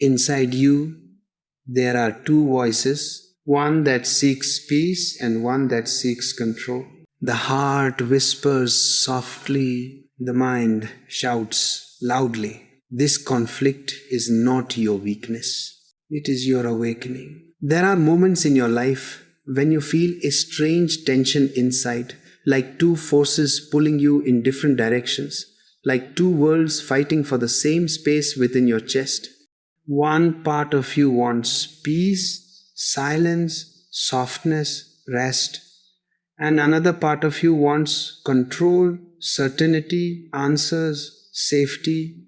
Inside you, there are two voices, one that seeks peace and one that seeks control. The heart whispers softly, the mind shouts loudly. This conflict is not your weakness, it is your awakening. There are moments in your life when you feel a strange tension inside, like two forces pulling you in different directions, like two worlds fighting for the same space within your chest. One part of you wants peace, silence, softness, rest, and another part of you wants control, certainty, answers, safety.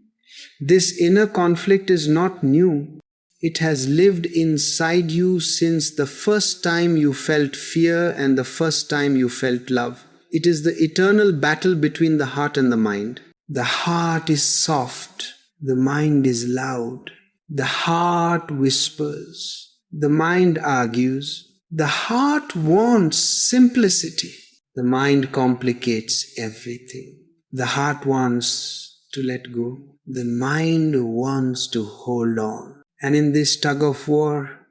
This inner conflict is not new. It has lived inside you since the first time you felt fear and the first time you felt love. It is the eternal battle between the heart and the mind. The heart is soft, the mind is loud. The heart whispers, the mind argues. The heart wants simplicity. The mind complicates everything. The heart wants to let go. The mind wants to hold on. And in this tug of war,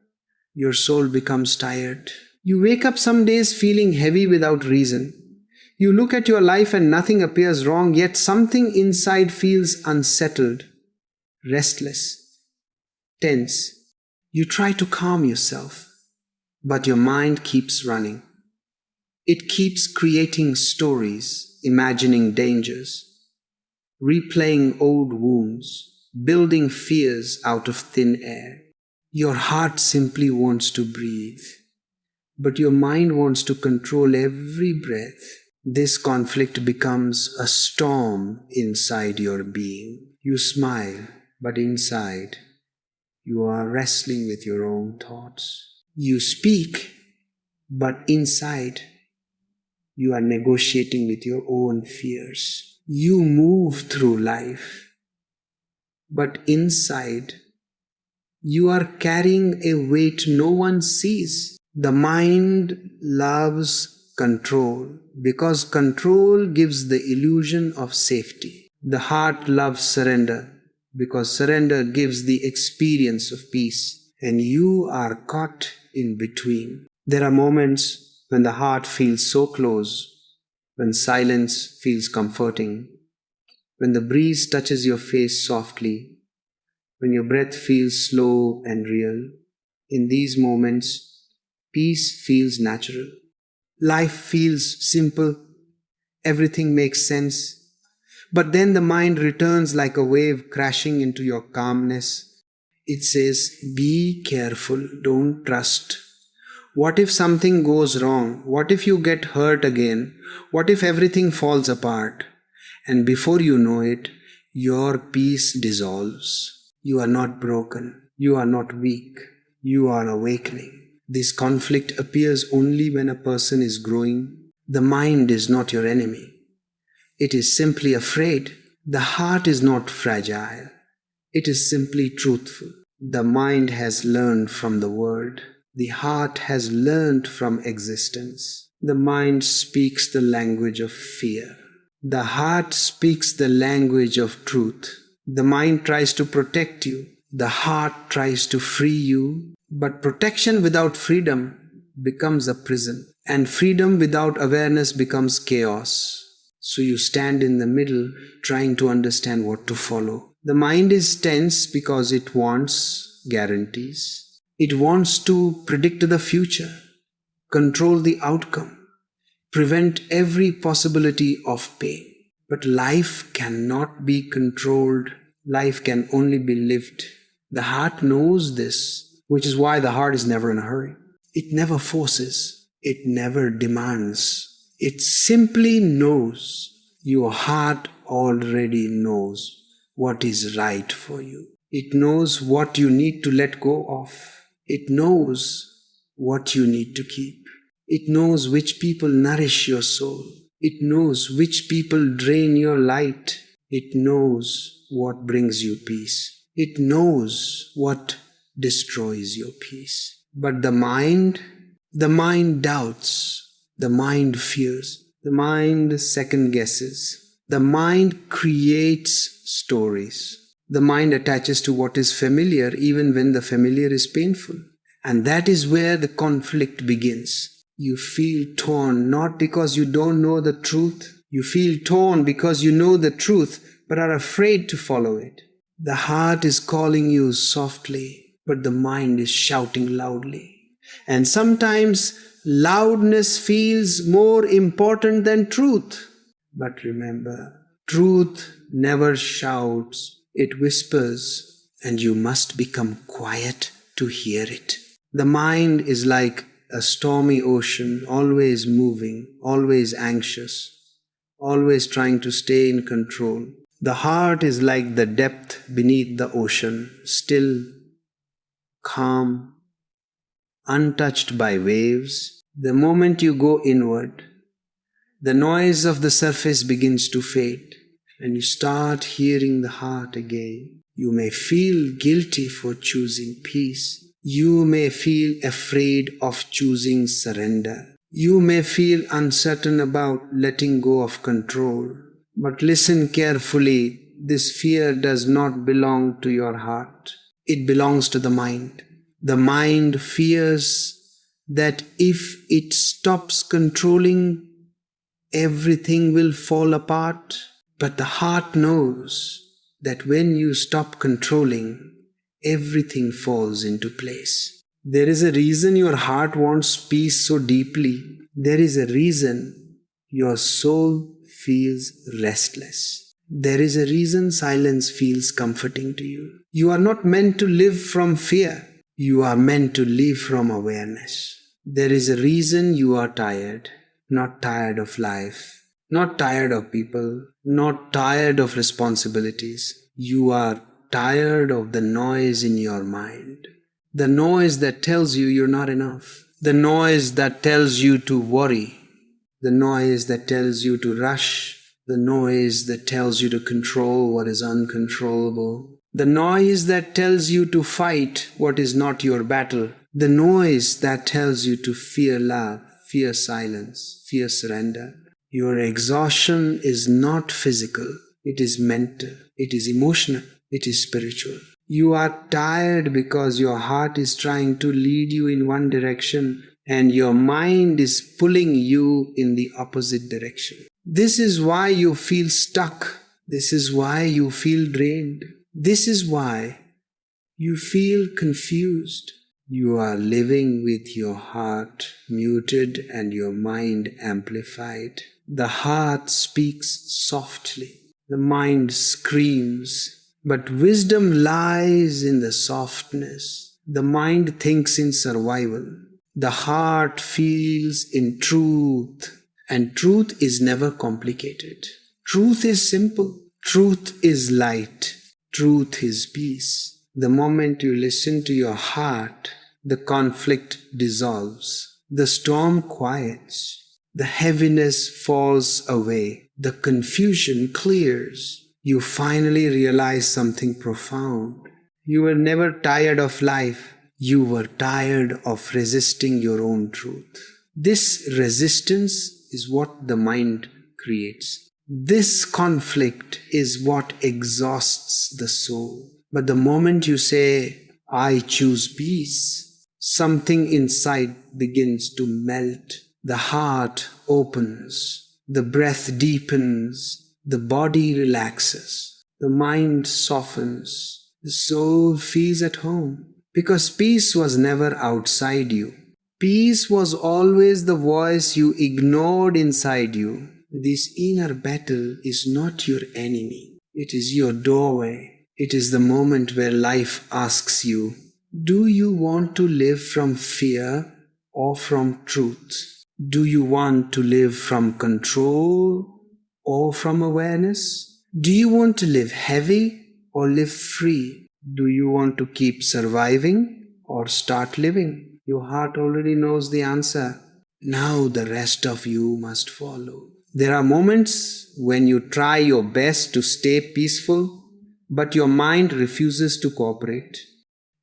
your soul becomes tired. You wake up some days feeling heavy without reason. You look at your life and nothing appears wrong, yet something inside feels unsettled, restless, tense. You try to calm yourself, but your mind keeps running. It keeps creating stories, imagining dangers, replaying old wounds, building fears out of thin air. Your heart simply wants to breathe, but your mind wants to control every breath. This conflict becomes a storm inside your being. You smile, but inside, you are wrestling with your own thoughts. You speak, but inside, you are negotiating with your own fears. You move through life, but inside, you are carrying a weight no one sees. The mind loves control because control gives the illusion of safety. The heart loves surrender because surrender gives the experience of peace, and you are caught in between. There are moments when the heart feels so close, when silence feels comforting, when the breeze touches your face softly, when your breath feels slow and real. In these moments, peace feels natural. Life feels simple. Everything makes sense. But then the mind returns like a wave crashing into your calmness. It says, be careful, don't trust. What if something goes wrong? What if you get hurt again? What if everything falls apart? And before you know it, your peace dissolves. You are not broken. You are not weak. You are awakening. This conflict appears only when a person is growing. The mind is not your enemy. It is simply afraid. The heart is not fragile. It is simply truthful. The mind has learned from the world. The heart has learned from existence. The mind speaks the language of fear. The heart speaks the language of truth. The mind tries to protect you. The heart tries to free you. But protection without freedom becomes a prison. And freedom without awareness becomes chaos. So you stand in the middle trying to understand what to follow. The mind is tense because it wants guarantees. It wants to predict the future, control the outcome, prevent every possibility of pain. But life cannot be controlled. Life can only be lived. The heart knows this, which is why the heart is never in a hurry. It never forces. It never demands. It simply knows. Your heart already knows what is right for you. It knows what you need to let go of. It knows what you need to keep. It knows which people nourish your soul. It knows which people drain your light. It knows what brings you peace. It knows what destroys your peace. But the mind doubts. The mind fears. The mind second guesses. The mind creates stories. The mind attaches to what is familiar even when the familiar is painful. And that is where the conflict begins. You feel torn not because you don't know the truth. You feel torn because you know the truth but are afraid to follow it. The heart is calling you softly, but the mind is shouting loudly. And sometimes loudness feels more important than truth. But remember, truth never shouts, it whispers, and you must become quiet to hear it. The mind is like a stormy ocean, always moving, always anxious, always trying to stay in control. The heart is like the depth beneath the ocean, still, calm, untouched by waves. The moment you go inward, the noise of the surface begins to fade, and you start hearing the heart again. You may feel guilty for choosing peace. You may feel afraid of choosing surrender. You may feel uncertain about letting go of control. But listen carefully, this fear does not belong to your heart. It belongs to the mind. The mind fears that if it stops controlling, everything will fall apart. But the heart knows that when you stop controlling, everything falls into place. There is a reason your heart wants peace so deeply. There is a reason your soul feels restless. There is a reason silence feels comforting to you. You are not meant to live from fear. You are meant to live from awareness. There is a reason you are tired, not tired of life, not tired of people, not tired of responsibilities. You are tired of the noise in your mind. The noise that tells you you're not enough. The noise that tells you to worry. The noise that tells you to rush. The noise that tells you to control what is uncontrollable. The noise that tells you to fight what is not your battle. The noise that tells you to fear love, fear silence, fear surrender. Your exhaustion is not physical. It is mental. It is emotional. It is spiritual. You are tired because your heart is trying to lead you in one direction and your mind is pulling you in the opposite direction. This is why you feel stuck. This is why you feel drained. This is why you feel confused. You are living with your heart muted and your mind amplified. The heart speaks softly. The mind screams. But wisdom lies in the softness. The mind thinks in survival. The heart feels in truth. And truth is never complicated. Truth is simple. Truth is light. Truth is peace. The moment you listen to your heart, the conflict dissolves. The storm quiets. The heaviness falls away. The confusion clears. You finally realize something profound. You were never tired of life. You were tired of resisting your own truth. This resistance is what the mind creates. This conflict is what exhausts the soul. But the moment you say, I choose peace, something inside begins to melt. The heart opens. The breath deepens. The body relaxes. The mind softens. The soul feels at home. Because peace was never outside you. Peace was always the voice you ignored inside you. This inner battle is not your enemy. It is your doorway. It is the moment where life asks you, do you want to live from fear or from truth? Do you want to live from control or from awareness? Do you want to live heavy or live free? Do you want to keep surviving or start living? Your heart already knows the answer. Now the rest of you must follow. There are moments when you try your best to stay peaceful, but your mind refuses to cooperate.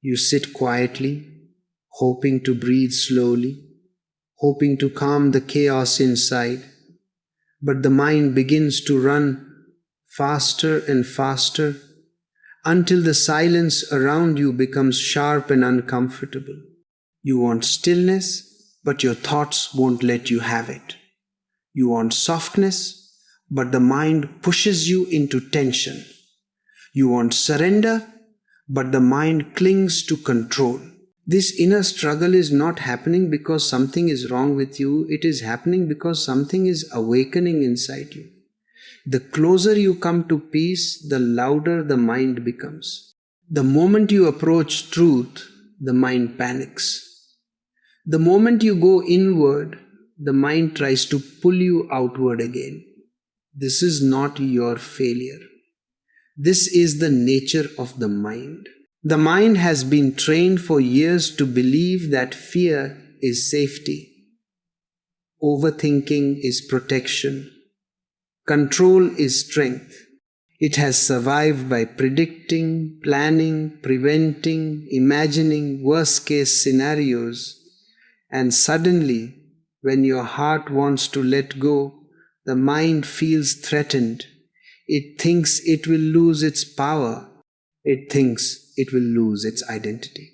You sit quietly, hoping to breathe slowly, hoping to calm the chaos inside. But the mind begins to run faster and faster until the silence around you becomes sharp and uncomfortable. You want stillness, but your thoughts won't let you have it. You want softness, but the mind pushes you into tension. You want surrender, but the mind clings to control. This inner struggle is not happening because something is wrong with you. It is happening because something is awakening inside you. The closer you come to peace, the louder the mind becomes. The moment you approach truth, the mind panics. The moment you go inward, the mind tries to pull you outward again. This is not your failure. This is the nature of the mind. The mind has been trained for years to believe that fear is safety. Overthinking is protection. Control is strength. It has survived by predicting, planning, preventing, imagining worst-case scenarios. And suddenly, when your heart wants to let go, the mind feels threatened. It thinks it will lose its power. It thinks it will lose its identity.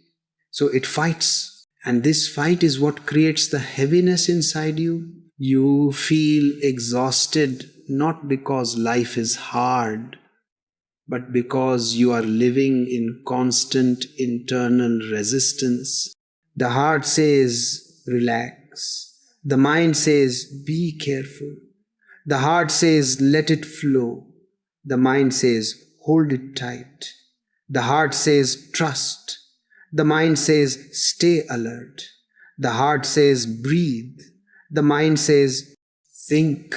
So it fights. And this fight is what creates the heaviness inside you. You feel exhausted, not because life is hard, but because you are living in constant internal resistance. The heart says, relax. The mind says, be careful. The heart says, let it flow. The mind says, hold it tight. The heart says, trust. The mind says, stay alert. The heart says, breathe. The mind says, think.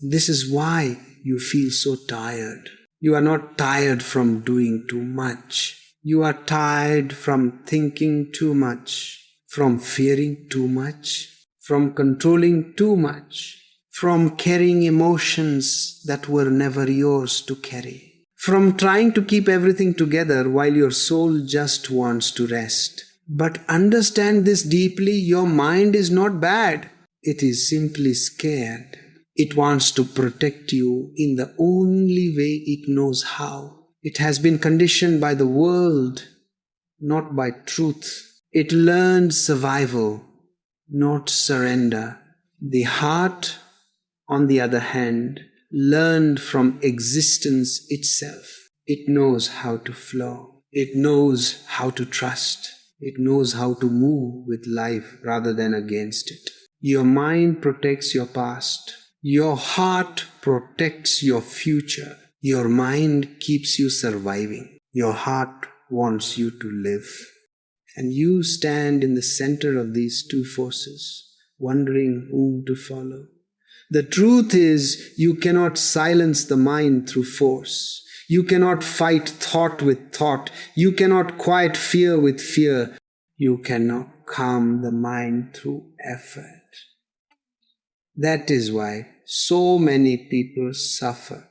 This is why you feel so tired. You are not tired from doing too much. You are tired from thinking too much, from fearing too much, from controlling too much, from carrying emotions that were never yours to carry, from trying to keep everything together while your soul just wants to rest. But understand this deeply, your mind is not bad. It is simply scared. It wants to protect you in the only way it knows how. It has been conditioned by the world, not by truth. It learned survival, not surrender. The heart, on the other hand, learned from existence itself. It knows how to flow. It knows how to trust. It knows how to move with life rather than against it. Your mind protects your past. Your heart protects your future. Your mind keeps you surviving. Your heart wants you to live. And you stand in the center of these two forces, wondering whom to follow. The truth is, you cannot silence the mind through force. You cannot fight thought with thought. You cannot quiet fear with fear. You cannot calm the mind through effort. That is why so many people suffer.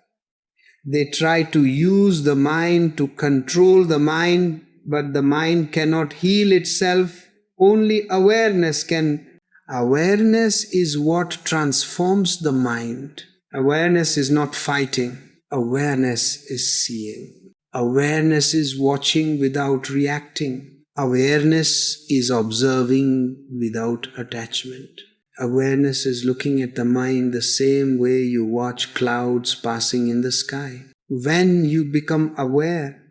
They try to use the mind to control the mind, but the mind cannot heal itself. Only awareness can. Awareness is what transforms the mind. Awareness is not fighting. Awareness is seeing. Awareness is watching without reacting. Awareness is observing without attachment. Awareness is looking at the mind the same way you watch clouds passing in the sky. When you become aware,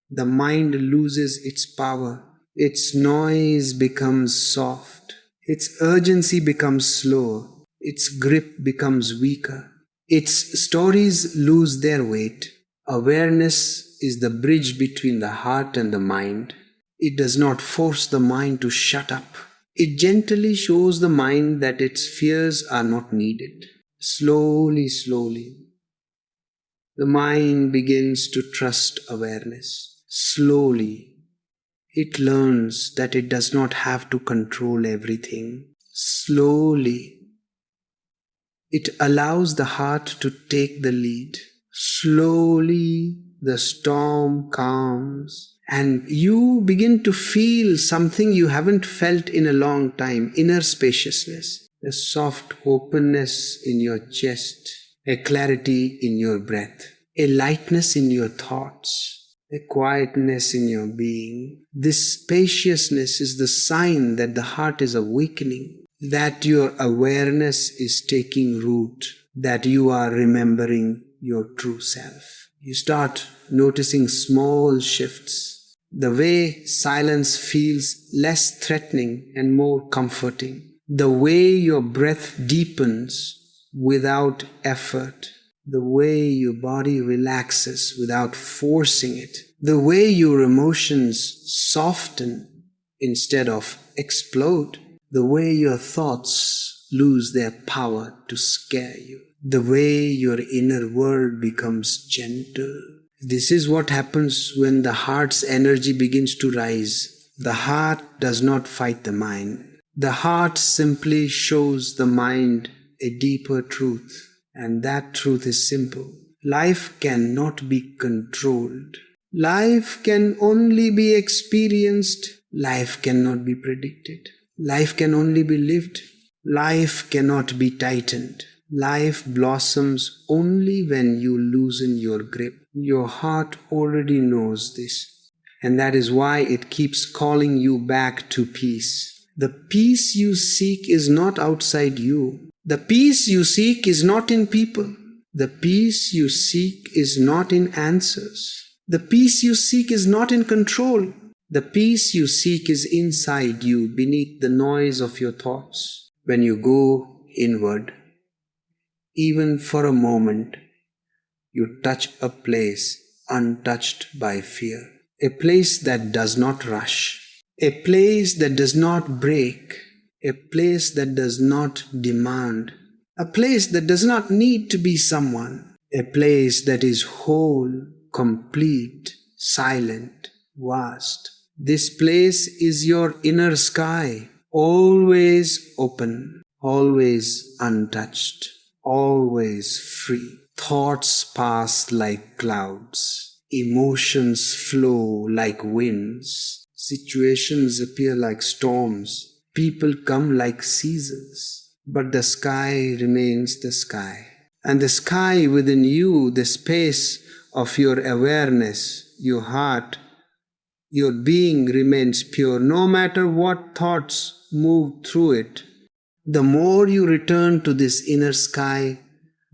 the mind loses its power. Its noise becomes soft. Its urgency becomes slower. Its grip becomes weaker. Its stories lose their weight. Awareness is the bridge between the heart and the mind. It does not force the mind to shut up. It gently shows the mind that its fears are not needed. Slowly, the mind begins to trust awareness. Slowly, it learns that it does not have to control everything. Slowly, it allows the heart to take the lead. Slowly, the storm calms. And you begin to feel something you haven't felt in a long time, inner spaciousness, a soft openness in your chest, a clarity in your breath, a lightness in your thoughts, a quietness in your being. This spaciousness is the sign that the heart is awakening, that your awareness is taking root, that you are remembering your true self. You start noticing small shifts. The way silence feels less threatening and more comforting. The way your breath deepens without effort. The way your body relaxes without forcing it. The way your emotions soften instead of explode. The way your thoughts lose their power to scare you. The way your inner world becomes gentle. This is what happens when the heart's energy begins to rise. The heart does not fight the mind. The heart simply shows the mind a deeper truth. And that truth is simple. Life cannot be controlled. Life can only be experienced. Life cannot be predicted. Life can only be lived. Life cannot be tightened. Life blossoms only when you loosen your grip. Your heart already knows this. And that is why it keeps calling you back to peace. The peace you seek is not outside you. The peace you seek is not in people. The peace you seek is not in answers. The peace you seek is not in control. The peace you seek is inside you, beneath the noise of your thoughts. When you go inward, even for a moment, you touch a place untouched by fear. A place that does not rush. A place that does not break. A place that does not demand. A place that does not need to be someone. A place that is whole, complete, silent, vast. This place is your inner sky, always open, always untouched, always free. Thoughts pass like clouds. Emotions flow like winds. Situations appear like storms. People come like seasons, but the sky remains the sky. And the sky within you, the space of your awareness, your heart, your being remains pure, no matter what thoughts move through it. The more you return to this inner sky,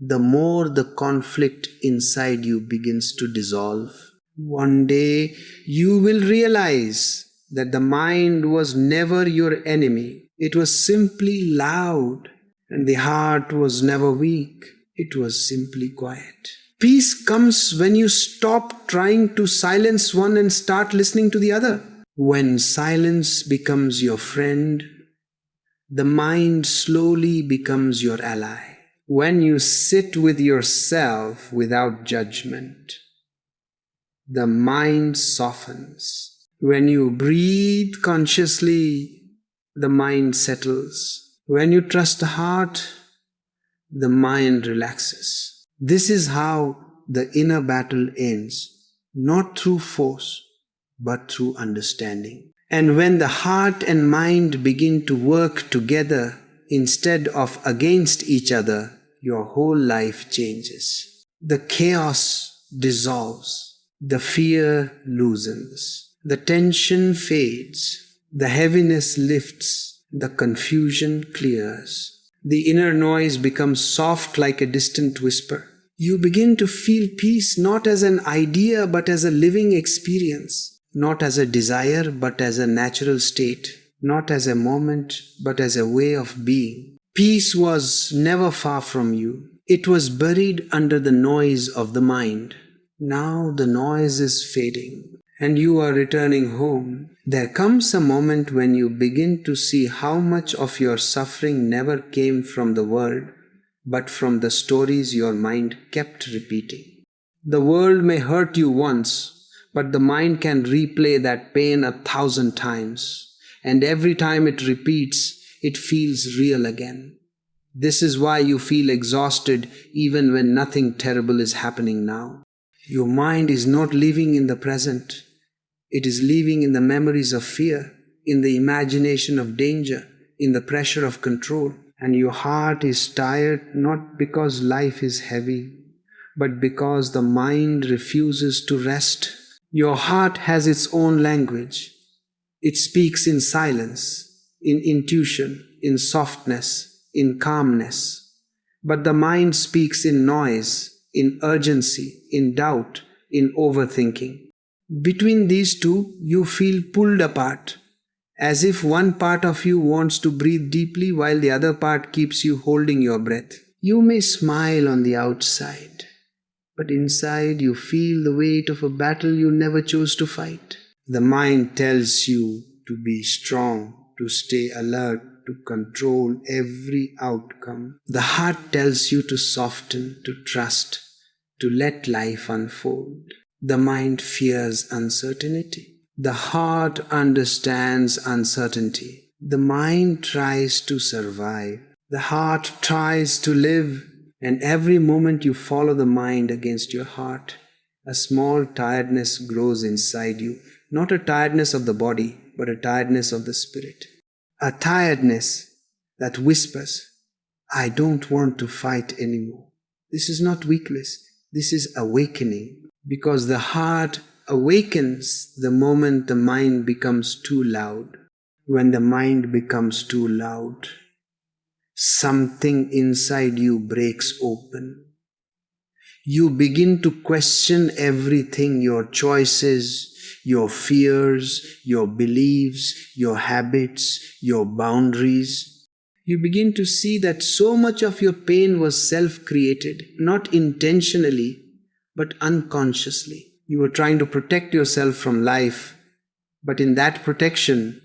the more the conflict inside you begins to dissolve. One day you will realize that the mind was never your enemy. It was simply loud, and the heart was never weak. It was simply quiet. Peace comes when you stop trying to silence one and start listening to the other. When silence becomes your friend, the mind slowly becomes your ally. When you sit with yourself without judgment, the mind softens. When you breathe consciously, the mind settles. When you trust the heart, the mind relaxes. This is how the inner battle ends, not through force, but through understanding. And when the heart and mind begin to work together instead of against each other, your whole life changes. The chaos dissolves. The fear loosens. The tension fades. The heaviness lifts. The confusion clears. The inner noise becomes soft like a distant whisper. You begin to feel peace not as an idea but as a living experience, not as a desire but as a natural state, not as a moment but as a way of being. Peace was never far from you. It was buried under the noise of the mind. Now the noise is fading and you are returning home. There comes a moment when you begin to see how much of your suffering never came from the world, but from the stories your mind kept repeating. The world may hurt you once, but the mind can replay that pain 1,000 times, and every time it repeats, it feels real again. This is why you feel exhausted even when nothing terrible is happening now. Your mind is not living in the present. It is living in the memories of fear, in the imagination of danger, in the pressure of control. And your heart is tired not because life is heavy, but because the mind refuses to rest. Your heart has its own language. It speaks in silence, in intuition, in softness, in calmness. But the mind speaks in noise, in urgency, in doubt, in overthinking. Between these two, you feel pulled apart, as if one part of you wants to breathe deeply while the other part keeps you holding your breath. You may smile on the outside, but inside you feel the weight of a battle you never chose to fight. The mind tells you to be strong, to stay alert, to control every outcome. The heart tells you to soften, to trust, to let life unfold. The mind fears uncertainty. The heart understands uncertainty. The mind tries to survive. The heart tries to live. And every moment you follow the mind against your heart, a small tiredness grows inside you. Not a tiredness of the body, but a tiredness of the spirit. A tiredness that whispers, I don't want to fight anymore. This is not weakness. This is awakening. Because the heart awakens the moment the mind becomes too loud. When the mind becomes too loud, something inside you breaks open. You begin to question everything, your choices, your fears, your beliefs, your habits, your boundaries. You begin to see that so much of your pain was self-created, not intentionally, but unconsciously. You were trying to protect yourself from life, but in that protection,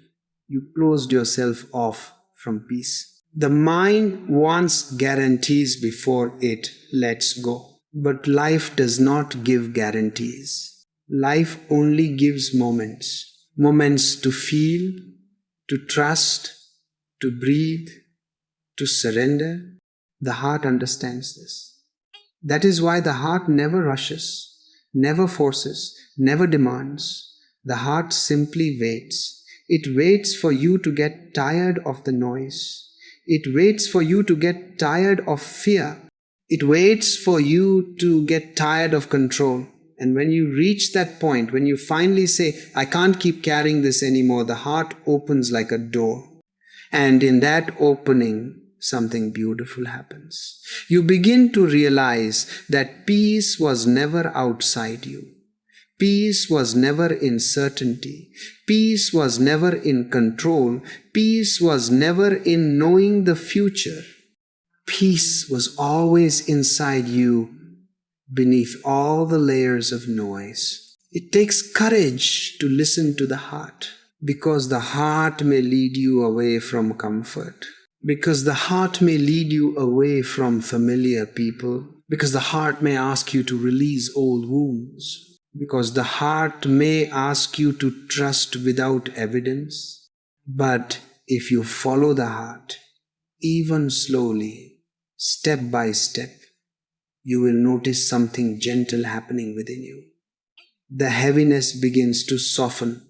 you closed yourself off from peace. The mind wants guarantees before it lets go. But life does not give guarantees. Life only gives moments. Moments to feel, to trust, to breathe, to surrender. The heart understands this. That is why the heart never rushes, never forces, never demands. The heart simply waits. It waits for you to get tired of the noise. It waits for you to get tired of fear. It waits for you to get tired of control. And when you reach that point, when you finally say, I can't keep carrying this anymore, the heart opens like a door. And in that opening, something beautiful happens. You begin to realize that peace was never outside you. Peace was never in certainty. Peace was never in control. Peace was never in knowing the future. Peace was always inside you, beneath all the layers of noise. It takes courage to listen to the heart, because the heart may lead you away from comfort. Because the heart may lead you away from familiar people. Because the heart may ask you to release old wounds. Because the heart may ask you to trust without evidence. But if you follow the heart, even slowly, step by step, you will notice something gentle happening within you. The heaviness begins to soften.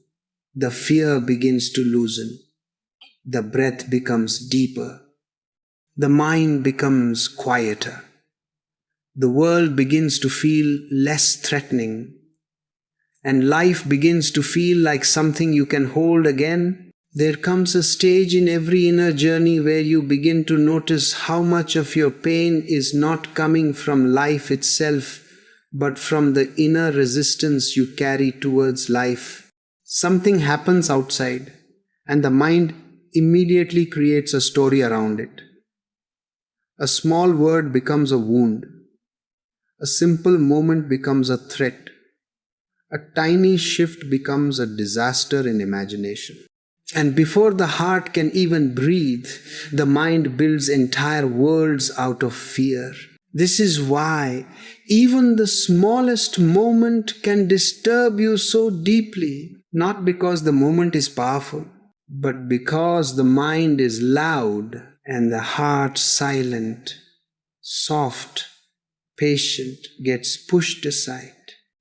The fear begins to loosen. The breath becomes deeper. The mind becomes quieter. The world begins to feel less threatening. And life begins to feel like something you can hold again. There comes a stage in every inner journey where you begin to notice how much of your pain is not coming from life itself, but from the inner resistance you carry towards life. Something happens outside, and the mind immediately creates a story around it. A small word becomes a wound. A simple moment becomes a threat. A tiny shift becomes a disaster in imagination. And before the heart can even breathe, the mind builds entire worlds out of fear. This is why even the smallest moment can disturb you so deeply, not because the moment is powerful, but because the mind is loud and the heart silent, soft, patient, gets pushed aside.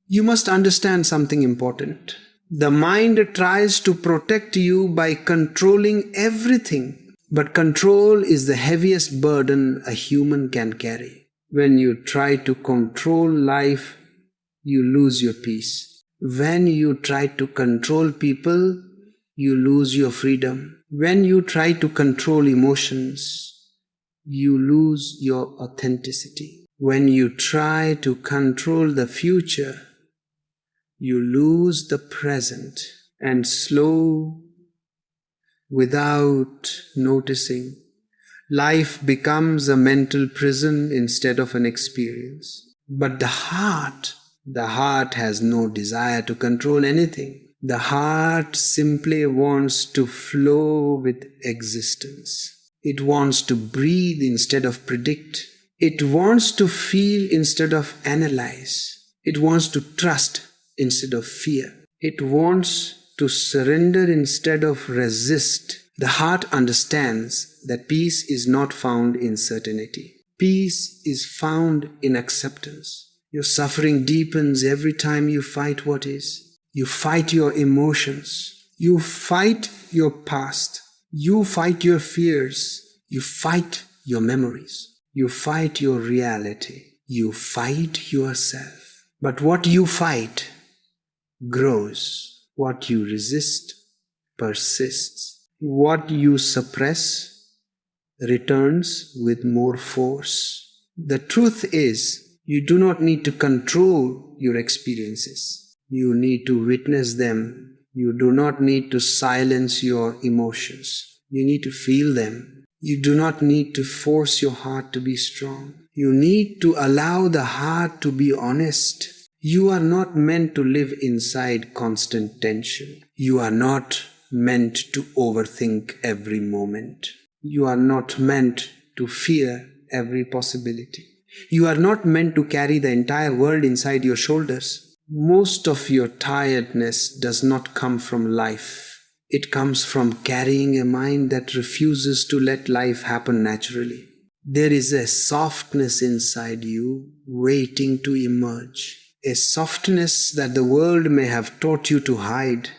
You must understand something important. The mind tries to protect you by controlling everything, but control is the heaviest burden a human can carry. When you try to control life, you lose your peace. When you try to control people, you lose your freedom. When you try to control emotions, you lose your authenticity. When you try to control the future, you lose the present. And slow, without noticing, life becomes a mental prison instead of an experience. But the heart has no desire to control anything. The heart simply wants to flow with existence. It wants to breathe instead of predict. It wants to feel instead of analyze. It wants to trust instead of fear. It wants to surrender instead of resist. The heart understands that peace is not found in certainty. Peace is found in acceptance. Your suffering deepens every time you fight what is. You fight your emotions. You fight your past. You fight your fears. You fight your memories. You fight your reality. You fight yourself. But what you fight grows. What you resist persists. What you suppress returns with more force. The truth is, you do not need to control your experiences. You need to witness them. You do not need to silence your emotions. You need to feel them. You do not need to force your heart to be strong. You need to allow the heart to be honest. You are not meant to live inside constant tension. You are not meant to overthink every moment. You are not meant to fear every possibility. You are not meant to carry the entire world inside your shoulders. Most of your tiredness does not come from life. It comes from carrying a mind that refuses to let life happen naturally. There is a softness inside you waiting to emerge. A softness that the world may have taught you to hide.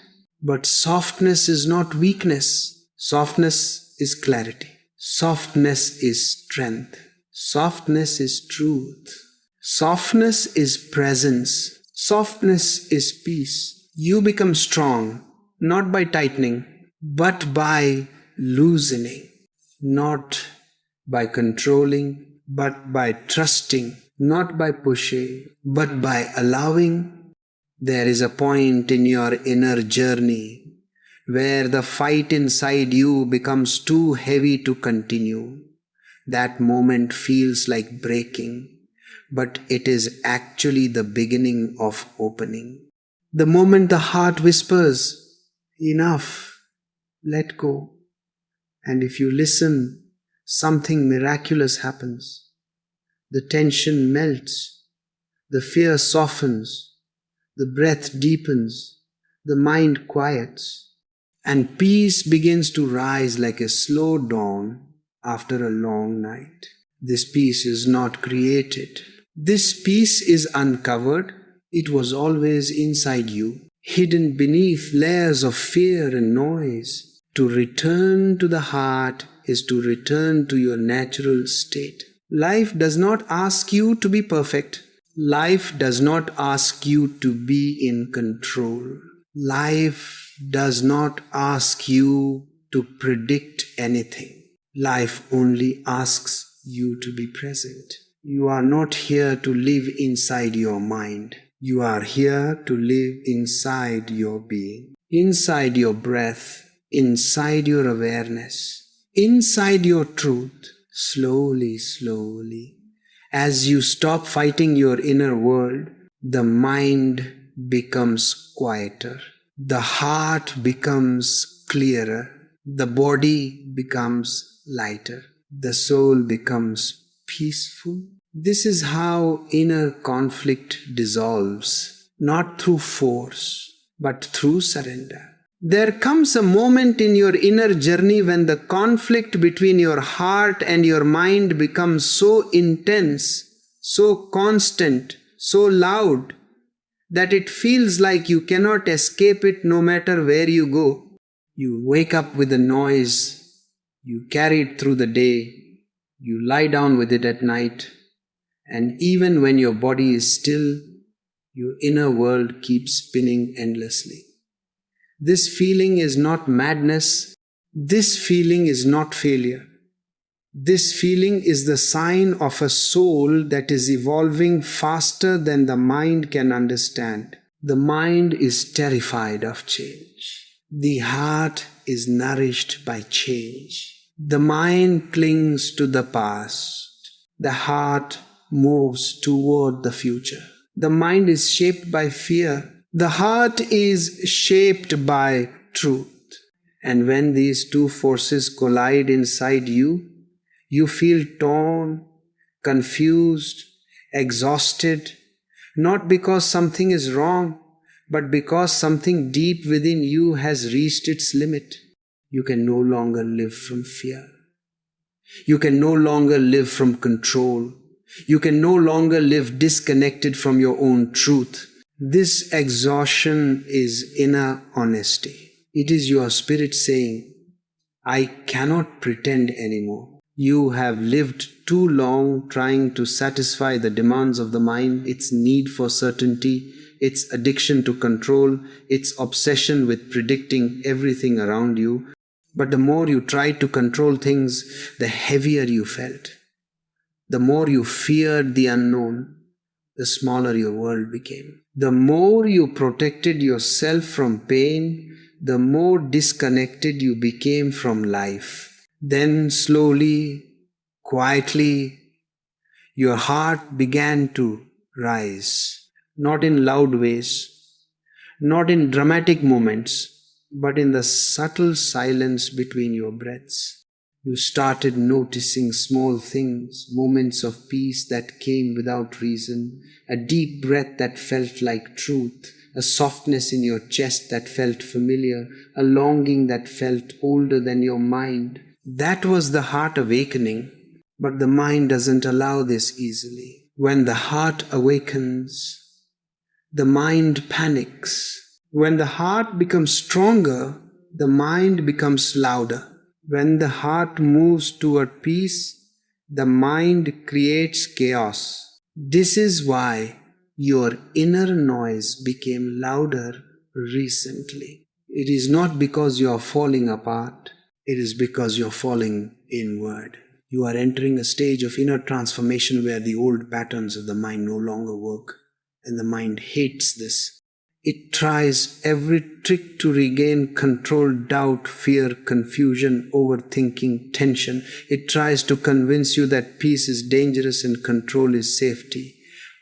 But softness is not weakness. Softness is clarity. Softness is strength. Softness is truth. Softness is presence. Softness is peace. You become strong, not by tightening, but by loosening. Not by controlling, but by trusting. Not by pushing, but by allowing. There is a point in your inner journey where the fight inside you becomes too heavy to continue. That moment feels like breaking, but it is actually the beginning of opening. The moment the heart whispers, "Enough, let go." And if you listen, something miraculous happens. The tension melts, the fear softens, the breath deepens, the mind quiets, and peace begins to rise like a slow dawn after a long night. This peace is not created. This peace is uncovered. It was always inside you, hidden beneath layers of fear and noise. To return to the heart is to return to your natural state. Life does not ask you to be perfect. Life does not ask you to be in control. Life does not ask you to predict anything. Life only asks you to be present. You are not here to live inside your mind. You are here to live inside your being, inside your breath, inside your awareness, inside your truth. Slowly, slowly, as you stop fighting your inner world, the mind becomes quieter, the heart becomes clearer, the body becomes lighter, the soul becomes peaceful. This is how inner conflict dissolves, not through force, but through surrender. There comes a moment in your inner journey when the conflict between your heart and your mind becomes so intense, so constant, so loud, that it feels like you cannot escape it no matter where you go. You wake up with the noise, you carry it through the day, you lie down with it at night, and even when your body is still, Your inner world keeps spinning endlessly. This feeling is not madness. This feeling is not failure. This feeling is the sign of a soul that is evolving faster than the mind can understand. The mind is terrified of change. The heart is nourished by change. The mind clings to the past. The heart moves toward the future. The mind is shaped by fear. The heart is shaped by truth. And when these two forces collide inside you, you feel torn, confused, exhausted, not because something is wrong, but because something deep within you has reached its limit. You can no longer live from fear. You can no longer live from control. You can no longer live disconnected from your own truth. This exhaustion is inner honesty. It is your spirit saying, I cannot pretend anymore. You have lived too long trying to satisfy the demands of the mind, its need for certainty, its addiction to control, its obsession with predicting everything around you. But the more you tried to control things, the heavier you felt. The more you feared the unknown, the smaller your world became. The more you protected yourself from pain, the more disconnected you became from life. Then slowly, quietly, your heart began to rise, not in loud ways, not in dramatic moments, but in the subtle silence between your breaths. You started noticing small things, moments of peace that came without reason, a deep breath that felt like truth, a softness in your chest that felt familiar, a longing that felt older than your mind. That was the heart awakening, but the mind doesn't allow this easily. When the heart awakens, the mind panics. When the heart becomes stronger, the mind becomes louder. When the heart moves toward peace, the mind creates chaos. This is why your inner noise became louder recently. It is not because you are falling apart. It is because you are falling inward. You are entering a stage of inner transformation where the old patterns of the mind no longer work. And the mind hates this. It tries every trick to regain control, doubt, fear, confusion, overthinking, tension. It tries to convince you that peace is dangerous and control is safety.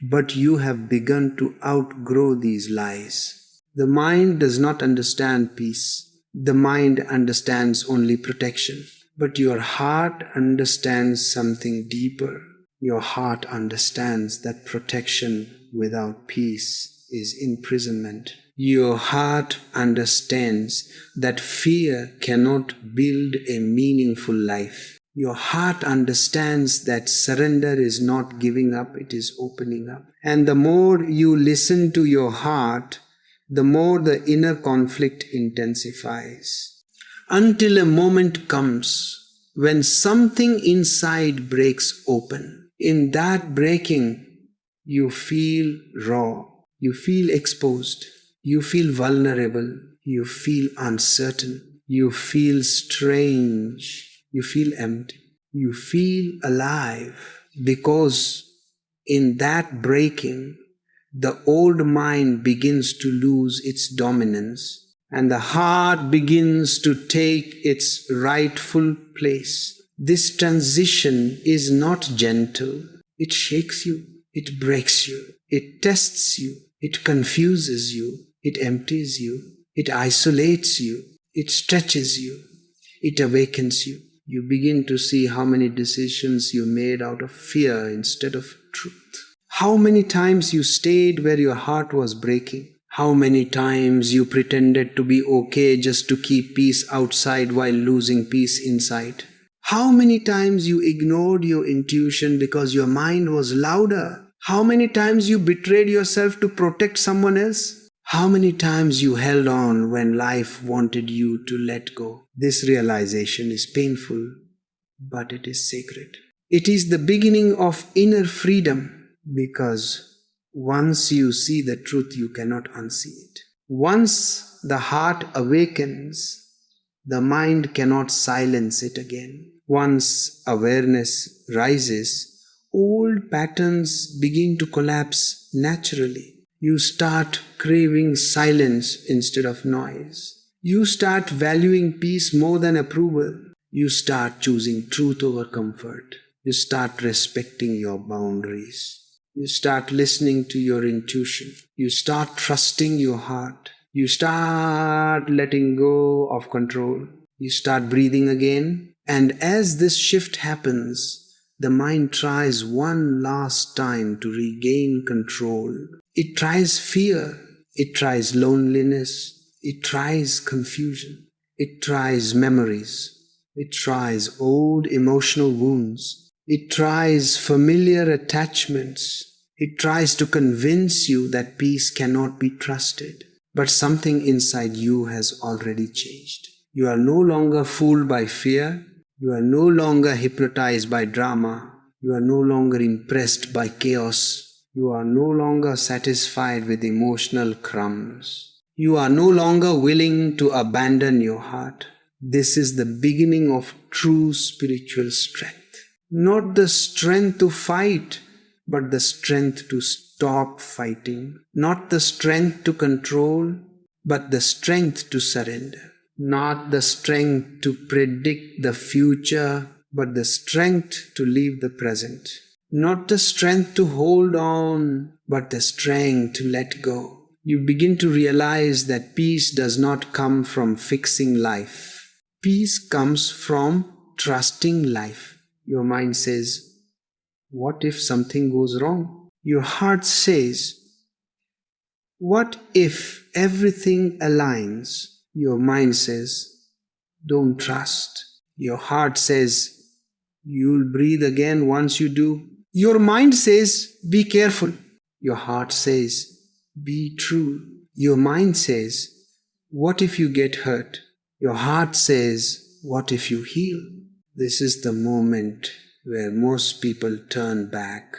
But you have begun to outgrow these lies. The mind does not understand peace. The mind understands only protection. But your heart understands something deeper. Your heart understands that protection without peace is imprisonment. Your heart understands that fear cannot build a meaningful life. Your heart understands that surrender is not giving up, it is opening up. And the more you listen to your heart, the more the inner conflict intensifies. Until a moment comes when something inside breaks open. In that breaking, you feel raw. You feel exposed. You feel vulnerable. You feel uncertain. You feel strange. You feel empty. You feel alive. Because in that breaking, the old mind begins to lose its dominance and the heart begins to take its rightful place. This transition is not gentle. It shakes you. It breaks you. It tests you. It confuses you. It empties you. It isolates you. It stretches you. It awakens you. You begin to see how many decisions you made out of fear instead of truth. How many times you stayed where your heart was breaking. How many times you pretended to be okay just to keep peace outside while losing peace inside. How many times you ignored your intuition because your mind was louder. How many times you betrayed yourself to protect someone else? How many times you held on when life wanted you to let go? This realization is painful, but it is sacred. It is the beginning of inner freedom because Once you see the truth, you cannot unsee it. Once the heart awakens, the mind cannot silence it again. Once awareness rises, old patterns begin to collapse naturally. You start craving silence instead of noise. You start valuing peace more than approval. You start choosing truth over comfort. You start respecting your boundaries. You start listening to your intuition. You start trusting your heart. You start letting go of control. You start breathing again. And as this shift happens, the mind tries one last time to regain control. It tries fear. It tries loneliness. It tries confusion. It tries memories. It tries old emotional wounds. It tries familiar attachments. It tries to convince you that peace cannot be trusted. But something inside you has already changed. You are no longer fooled by fear. You are no longer hypnotized by drama. You are no longer impressed by chaos. You are no longer satisfied with emotional crumbs. You are no longer willing to abandon your heart. This is the beginning of true spiritual strength. Not the strength to fight, but the strength to stop fighting. Not the strength to control, but the strength to surrender. Not the strength to predict the future, but the strength to live the present. Not the strength to hold on, but the strength to let go. You begin to realize that peace does not come from fixing life. Peace comes from trusting life. Your mind says, what if something goes wrong? Your heart says, what if everything aligns? Your mind says, don't trust. Your heart says, you'll breathe again once you do. Your mind says, be careful. Your heart says, be true. Your mind says, what if you get hurt? Your heart says, what if you heal? This is the moment where most people turn back.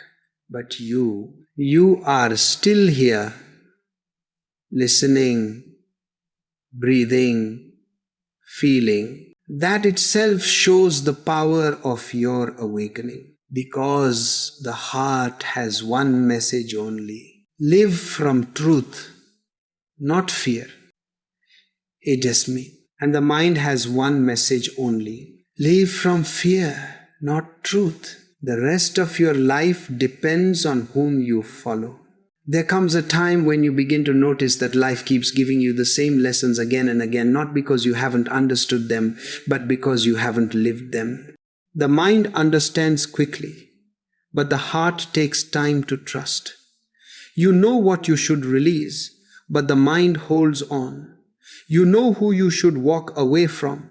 But you are still here, listening, breathing, feeling. That itself shows the power of your awakening. Because the heart has one message only. Live from truth, not fear. It is me. And the mind has one message only. Live from fear, not truth. The rest of your life depends on whom you follow. There comes a time when you begin to notice that life keeps giving you the same lessons again and again, not because you haven't understood them, but because you haven't lived them. The mind understands quickly, but the heart takes time to trust. You know what you should release, but the mind holds on. You know who you should walk away from,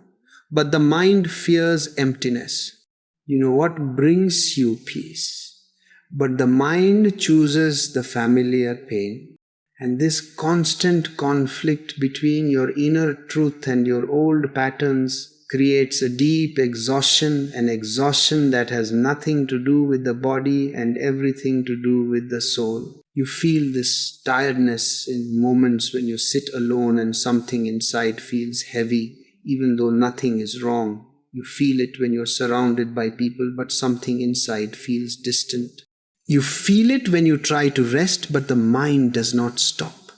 but the mind fears emptiness. You know what brings you peace, but the mind chooses the familiar pain. And this constant conflict between your inner truth and your old patterns creates a deep exhaustion, an exhaustion that has nothing to do with the body and everything to do with the soul. You feel this tiredness in moments when you sit alone and something inside feels heavy, even though nothing is wrong. You feel it when you're surrounded by people, but something inside feels distant. You feel it when you try to rest, but the mind does not stop.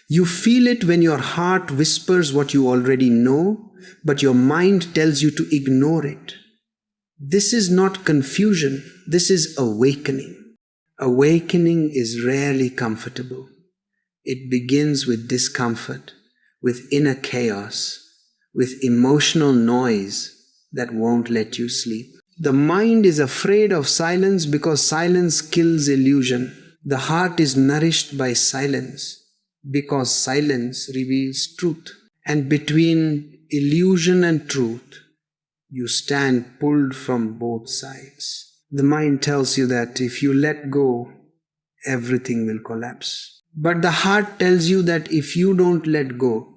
You feel it when your heart whispers what you already know, but your mind tells you to ignore it. This is not confusion, this is awakening. Awakening is rarely comfortable. It begins with discomfort, with inner chaos, with emotional noise that won't let you sleep. The mind is afraid of silence because silence kills illusion. The heart is nourished by silence because silence reveals truth. And between illusion and truth, you stand pulled from both sides. The mind tells you that if you let go, everything will collapse. But the heart tells you that if you don't let go,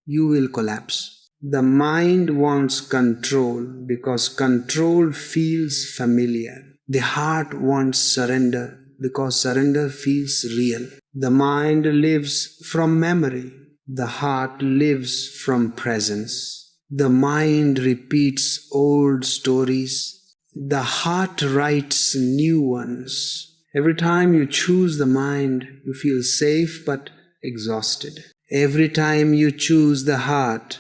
you will collapse. The mind wants control because control feels familiar. The heart wants surrender because surrender feels real. The mind lives from memory. The heart lives from presence. The mind repeats old stories. The heart writes new ones. Every time you choose the mind, you feel safe but exhausted. Every time you choose the heart,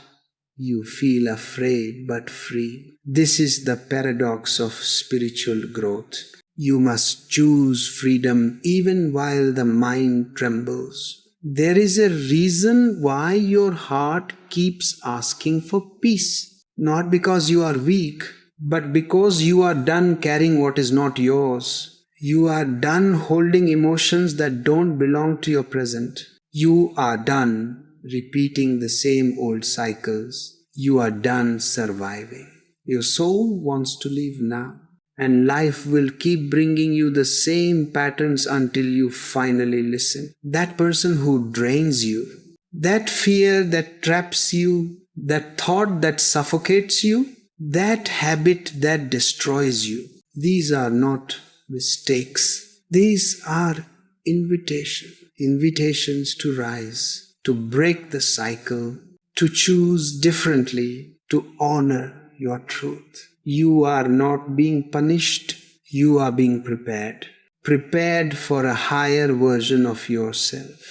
you feel afraid but free. This is the paradox of spiritual growth. You must choose freedom even while the mind trembles. There is a reason why your heart keeps asking for peace. Not because you are weak, but because you are done carrying what is not yours. You are done holding emotions that don't belong to your present. You are done repeating the same old cycles. You are done surviving. Your soul wants to live now, and life will keep bringing you the same patterns until you finally listen. That person who drains you, that fear that traps you, that thought that suffocates you, that habit that destroys you, these are not mistakes. These are invitations to rise, to break the cycle, to choose differently, to honor your truth. You are not being punished, you are being prepared. Prepared for a higher version of yourself.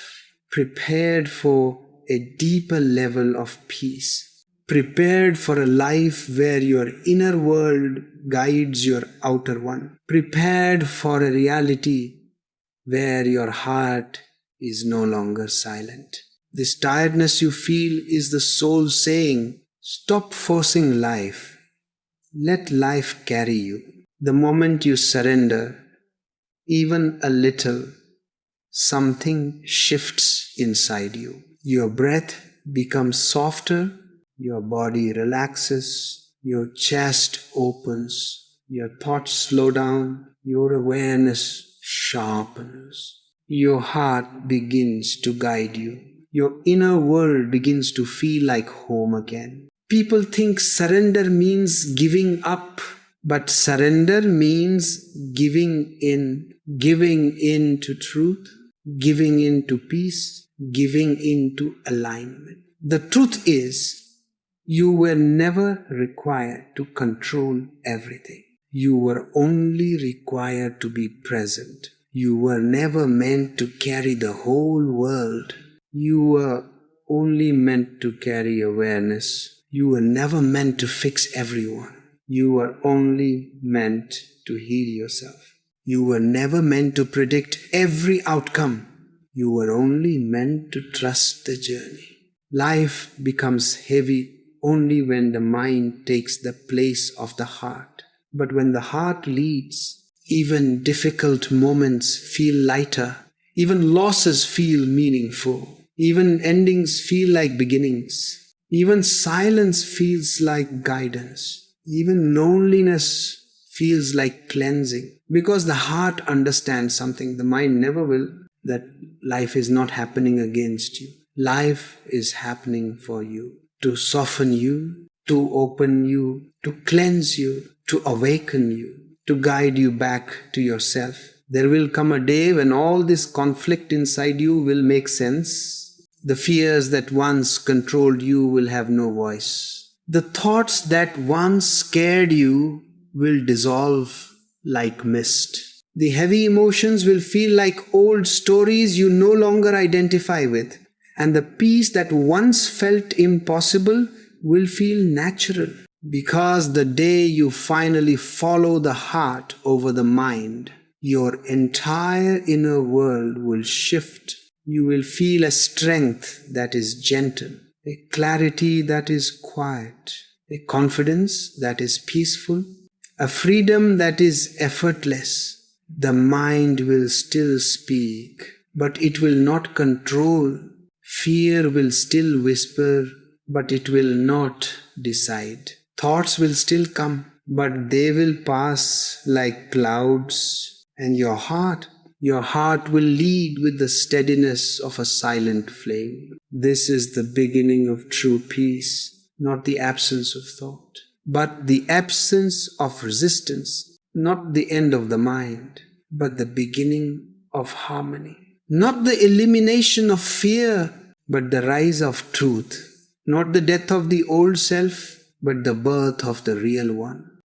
Prepared for a deeper level of peace. Prepared for a life where your inner world guides your outer one. Prepared for a reality where your heart is no longer silent. This tiredness you feel is the soul saying, stop forcing life. Let life carry you. The moment you surrender, even a little, something shifts inside you. Your breath becomes softer, your body relaxes, your chest opens, your thoughts slow down, your awareness sharpens. Your heart begins to guide you. Your inner world begins to feel like home again. People think surrender means giving up, but surrender means giving in to truth, giving in to peace, giving in to alignment. The truth is, you were never required to control everything. You were only required to be present. You were never meant to carry the whole world. You were only meant to carry awareness. You were never meant to fix everyone. You were only meant to heal yourself. You were never meant to predict every outcome. You were only meant to trust the journey. Life becomes heavy only when the mind takes the place of the heart. But when the heart leads, even difficult moments feel lighter. Even losses feel meaningful. Even endings feel like beginnings. Even silence feels like guidance. Even loneliness feels like cleansing. Because the heart understands something the mind never will, that life is not happening against you. Life is happening for you, to soften you, to open you, to cleanse you, to awaken you, to guide you back to yourself. There will come a day when all this conflict inside you will make sense. The fears that once controlled you will have no voice. The thoughts that once scared you will dissolve like mist. The heavy emotions will feel like old stories you no longer identify with. And the peace that once felt impossible will feel natural. Because the day you finally follow the heart over the mind, your entire inner world will shift. You will feel a strength that is gentle, a clarity that is quiet, a confidence that is peaceful, a freedom that is effortless. The mind will still speak, but it will not control. Fear will still whisper, but it will not decide. Thoughts will still come, but they will pass like clouds. And your heart will lead with the steadiness of a silent flame. This is the beginning of true peace, not the absence of thought, but the absence of resistance, not the end of the mind, but the beginning of harmony. Not the elimination of fear, but the rise of truth. Not the death of the old self, but the birth of the real one.